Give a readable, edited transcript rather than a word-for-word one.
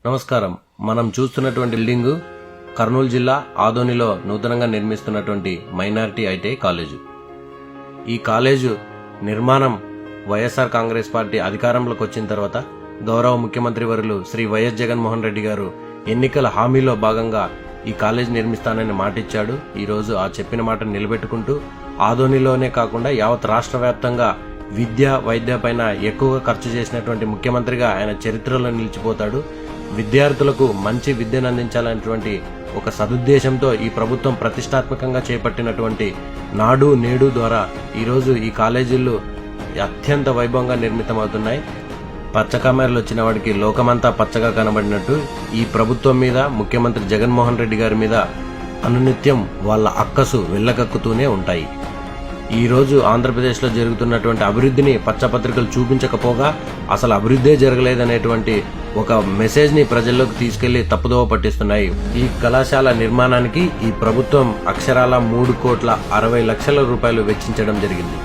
నమస్కారం. మనం చూస్తున్నటువంటి బిల్డింగ్ కర్నూలు జిల్లా ఆదోనిలో నూతనంగా నిర్మిస్తున్నటువంటి మైనారిటీ ఐటీఐ కాలేజు. ఈ కాలేజు నిర్మాణం వైఎస్ఆర్ కాంగ్రెస్ పార్టీ అధికారంలోకి వచ్చిన తర్వాత గౌరవ ముఖ్యమంత్రి వర్యులు శ్రీ వైఎస్ జగన్మోహన్ రెడ్డి గారు ఎన్నికల హామీలో భాగంగా ఈ కాలేజీ నిర్మిస్తానని మాటిచ్చాడు. ఈరోజు ఆ చెప్పిన మాటను నిలబెట్టుకుంటూ ఆదోనిలోనే కాకుండా యావత్ రాష్ట్ర వ్యాప్తంగా విద్య వైద్య పైన ఎక్కువగా ఖర్చు చేసినటువంటి ముఖ్యమంత్రిగా ఆయన చరిత్రలో నిలిచిపోతాడు. విద్యార్థులకు మంచి విద్యను అందించాలనేటువంటి ఒక సదుద్దేశంతో ఈ ప్రభుత్వం ప్రతిష్టాత్మకంగా చేపట్టినటువంటి నాడు నేడు ద్వారా ఈరోజు ఈ కాలేజీలు అత్యంత వైభవంగా నిర్మితమవుతున్నాయి. పచ్చ కెమెరాలు వచ్చిన వాడికి లోకమంతా పచ్చగా కనబడినట్టు ఈ ప్రభుత్వం మీద ముఖ్యమంత్రి జగన్మోహన్ రెడ్డి గారి మీద అనునిత్యం వాళ్ళ అక్కసు వెళ్ళగక్కుతూనే ఉంటాయి. ఈ రోజు ఆంధ్రప్రదేశ్లో జరుగుతున్నటువంటి అభివృద్ధిని పచ్చపత్రికలు చూపించకపోగా అసలు అభివృద్ధే జరగలేదనేటువంటి ఒక మెసేజ్ని ప్రజల్లోకి తీసుకెళ్లి తప్పుదోవ పట్టిస్తున్నాయి. ఈ కళాశాల నిర్మాణానికి ఈ ప్రభుత్వం అక్షరాల 3,60,00,000 రూపాయలు వెచ్చించడం జరిగింది.